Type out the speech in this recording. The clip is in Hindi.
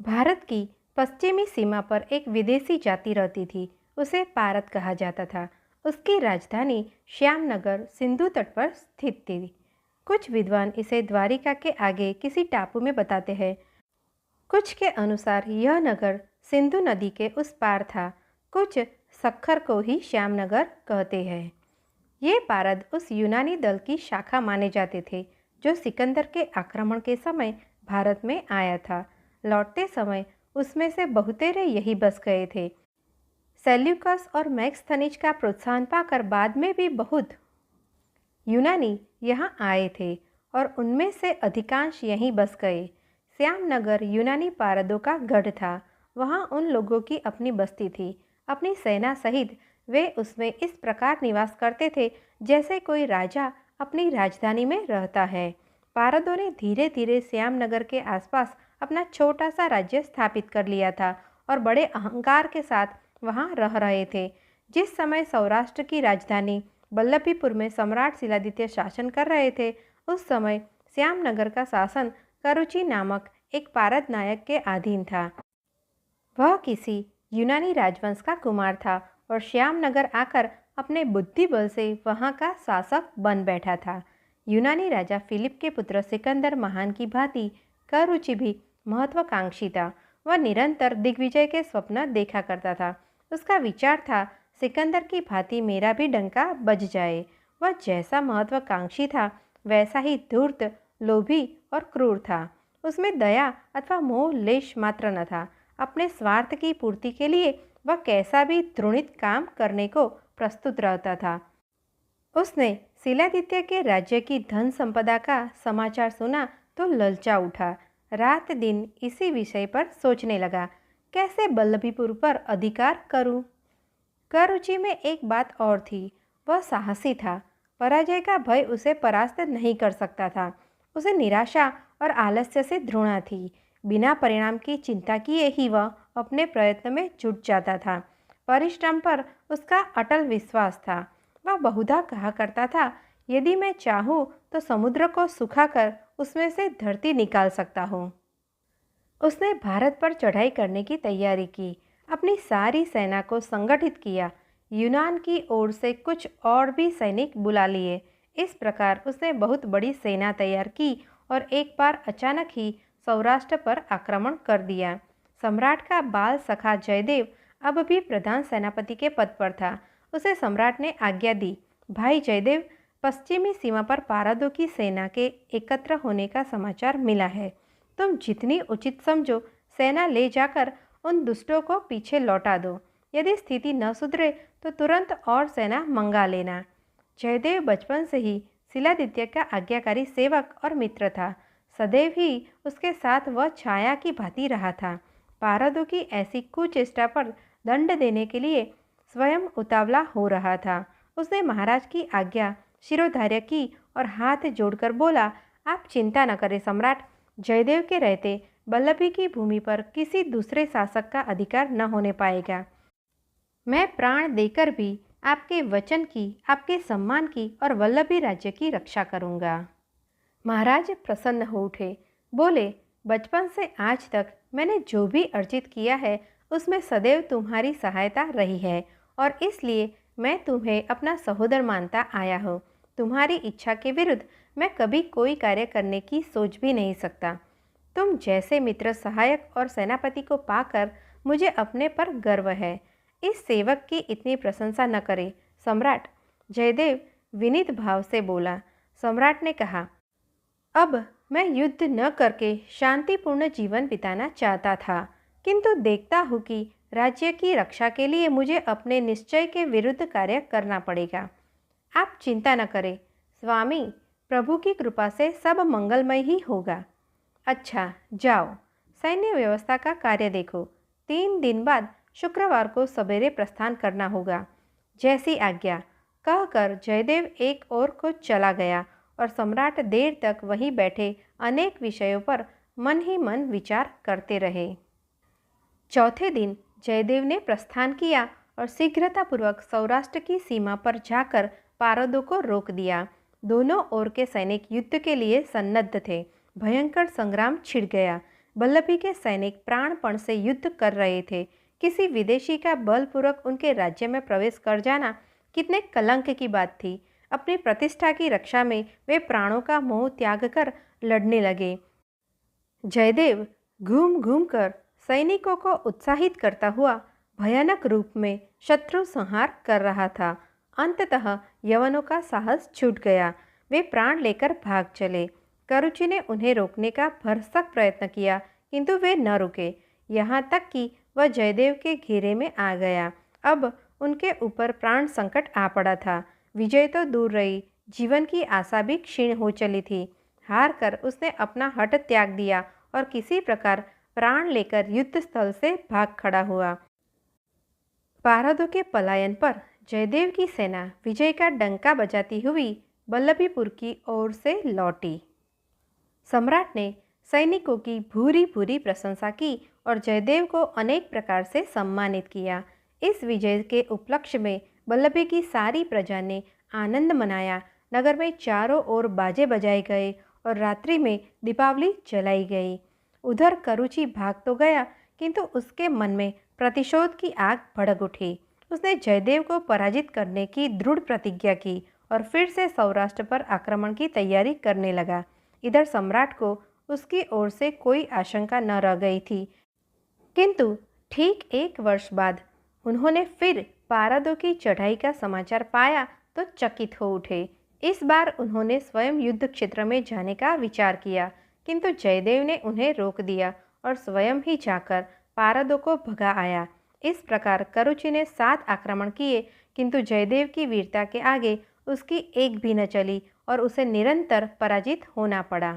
भारत की पश्चिमी सीमा पर एक विदेशी जाति रहती थी। उसे पारत कहा जाता था। उसकी राजधानी श्यामनगर सिंधु तट पर स्थित थी। कुछ विद्वान इसे द्वारिका के आगे किसी टापू में बताते हैं। कुछ के अनुसार यह नगर सिंधु नदी के उस पार था। कुछ सखर को ही श्यामनगर कहते हैं। ये पारद उस यूनानी दल की शाखा माने जाते थे जो सिकंदर के आक्रमण के समय भारत में आया था। लौटते समय उसमें से बहुतेरे यही बस गए थे। सेल्यूकस और मैक्सथनीज का प्रोत्साहन पाकर बाद में भी बहुत यूनानी यहाँ आए थे और उनमें से अधिकांश यहीं बस गए। श्यामनगर यूनानी पारदों का गढ़ था। वहाँ उन लोगों की अपनी बस्ती थी। अपनी सेना सहित वे उसमें इस प्रकार निवास करते थे जैसे कोई राजा अपनी राजधानी में रहता है। पारदों ने धीरे धीरे श्यामनगर के आसपास अपना छोटा सा राज्य स्थापित कर लिया था और बड़े अहंकार के साथ वहाँ रह रहे थे। जिस समय सौराष्ट्र की राजधानी बल्लभीपुर में सम्राट शिलादित्य शासन कर रहे थे, उस समय श्यामनगर का शासन करुचि नामक एक पारद नायक के अधीन था। वह किसी यूनानी राजवंश का कुमार था और श्यामनगर आकर अपने बुद्धि बल से वहाँ का शासक बन बैठा था। यूनानी राजा फिलिप के पुत्र सिकंदर महान की भांति करुचि भी महत्वाकांक्षी था। वह निरंतर दिग्विजय के स्वप्न देखा करता था। उसका विचार था सिकंदर की भांति मेरा भी डंका बज जाए। वह जैसा महत्वाकांक्षी था वैसा ही धूर्त, लोभी और क्रूर था। उसमें दया अथवा मोह लेश मात्र न था। अपने स्वार्थ की पूर्ति के लिए वह कैसा भी तृणित काम करने को प्रस्तुत रहता था। उसने शिलादित्य के राज्य की धन संपदा का समाचार सुना तो ललचा उठा। रात दिन इसी विषय पर सोचने लगा, कैसे बल्लभीपुर पर अधिकार करूं। करुचि में एक बात और थी, वह साहसी था। पराजय का भय उसे परास्त नहीं कर सकता था। उसे निराशा और आलस्य से घृणा थी। बिना परिणाम की चिंता किए ही वह अपने प्रयत्न में जुट जाता था। परिश्रम पर उसका अटल विश्वास था। वह बहुधा कहा करता था, यदि मैं चाहूँ तो समुद्र को सुखाकर उसमें से धरती निकाल सकता हूँ। उसने भारत पर चढ़ाई करने की तैयारी की। अपनी सारी सेना को संगठित किया। यूनान की ओर से कुछ और भी सैनिक बुला लिए। इस प्रकार उसने बहुत बड़ी सेना तैयार की और एक बार अचानक ही सौराष्ट्र पर आक्रमण कर दिया। सम्राट का बाल सखा जयदेव अब भी प्रधान सेनापति के पद पर था। उसे सम्राट ने आज्ञा दी, भाई जयदेव, पश्चिमी सीमा पर पारदों की सेना के एकत्र होने का समाचार मिला है। तुम जितनी उचित समझो सेना ले जाकर उन दुष्टों को पीछे लौटा दो। यदि स्थिति न सुधरे तो तुरंत और सेना मंगा लेना। जयदेव बचपन से ही शिलादित्य का आज्ञाकारी सेवक और मित्र था। सदैव ही उसके साथ वह छाया की भांति रहा था। पारदों की ऐसी कुचेष्टा पर दंड देने के लिए स्वयं उतावला हो रहा था। उसने महाराज की आज्ञा शिरोधार्य की और हाथ जोड़कर बोला, आप चिंता न करें सम्राट। जयदेव के रहते बल्लभी की भूमि पर किसी दूसरे शासक का अधिकार न होने पाएगा। मैं प्राण देकर भी आपके वचन की, आपके सम्मान की और वल्लभी राज्य की रक्षा करूंगा। महाराज प्रसन्न हो उठे। बोले, बचपन से आज तक मैंने जो भी अर्जित किया है उसमें सदैव तुम्हारी सहायता रही है और इसलिए मैं तुम्हें अपना सहोदर मानता आया हूँ। तुम्हारी इच्छा के विरुद्ध मैं कभी कोई कार्य करने की सोच भी नहीं सकता। तुम जैसे मित्र, सहायक और सेनापति को पाकर मुझे अपने पर गर्व है। इस सेवक की इतनी प्रशंसा न करे सम्राट। जयदेव विनीत भाव से बोला। सम्राट ने कहा, अब मैं युद्ध न करके शांतिपूर्ण जीवन बिताना चाहता था, किंतु देखता हूँ कि राज्य की रक्षा के लिए मुझे अपने निश्चय के विरुद्ध कार्य करना पड़ेगा। आप चिंता न करें स्वामी, प्रभु की कृपा से सब मंगलमय ही होगा। अच्छा जाओ, सैन्य व्यवस्था का कार्य देखो। 3 दिन बाद शुक्रवार को सवेरे प्रस्थान करना होगा। जैसी आज्ञा, कहकर जयदेव एक ओर को चला गया और सम्राट देर तक वहीं बैठे अनेक विषयों पर मन ही मन विचार करते रहे। चौथे दिन जयदेव ने प्रस्थान किया और शीघ्रतापूर्वक सौराष्ट्र की सीमा पर जाकर पारदों को रोक दिया। दोनों ओर के सैनिक युद्ध के लिए सन्नद्ध थे। भयंकर संग्राम छिड़ गया। वल्लभी के सैनिक प्राणपण से युद्ध कर रहे थे। किसी विदेशी का बलपूर्वक उनके राज्य में प्रवेश कर जाना कितने कलंक की बात थी। अपनी प्रतिष्ठा की रक्षा में वे प्राणों का मोह त्याग कर लड़ने लगे। जयदेव घूम घूम कर सैनिकों को उत्साहित करता हुआ भयानक रूप में शत्रु संहार कर रहा था। अंततः यवनों का साहस छूट गया। वे प्राण लेकर भाग चले। करुचि ने उन्हें रोकने का भरसक प्रयत्न किया, किंतु वे न रुके। यहाँ तक कि वह जयदेव के घेरे में आ गया। अब उनके ऊपर प्राण संकट आ पड़ा था। विजय तो दूर रही, जीवन की आशा भी क्षीण हो चली थी। हार कर उसने अपना हठ त्याग दिया और किसी प्रकार प्राण लेकर युद्ध स्थल से भाग खड़ा हुआ। पारदों के पलायन पर जयदेव की सेना विजय का डंका बजाती हुई वल्लभीपुर की ओर से लौटी। सम्राट ने सैनिकों की भूरी भूरी प्रशंसा की और जयदेव को अनेक प्रकार से सम्मानित किया। इस विजय के उपलक्ष्य में वल्लभी की सारी प्रजा ने आनंद मनाया। नगर में चारों ओर बाजे बजाए गए और रात्रि में दीपावली जलाई गई। उधर करुचि भाग तो गया, किंतु उसके मन में प्रतिशोध की आग भड़क उठी। उसने जयदेव को पराजित करने की दृढ़ प्रतिज्ञा की और फिर से सौराष्ट्र पर आक्रमण की तैयारी करने लगा। इधर सम्राट को उसकी ओर से कोई आशंका न रह गई थी, किंतु ठीक 1 वर्ष बाद उन्होंने फिर पारदों की चढ़ाई का समाचार पाया तो चकित हो उठे। इस बार उन्होंने स्वयं युद्ध क्षेत्र में जाने का विचार किया, किंतु जयदेव ने उन्हें रोक दिया और स्वयं ही जाकर पारदों को भगा आया। इस प्रकार करुचि ने 7 आक्रमण किए, किंतु जयदेव की वीरता के आगे उसकी एक भी न चली और उसे निरंतर पराजित होना पड़ा।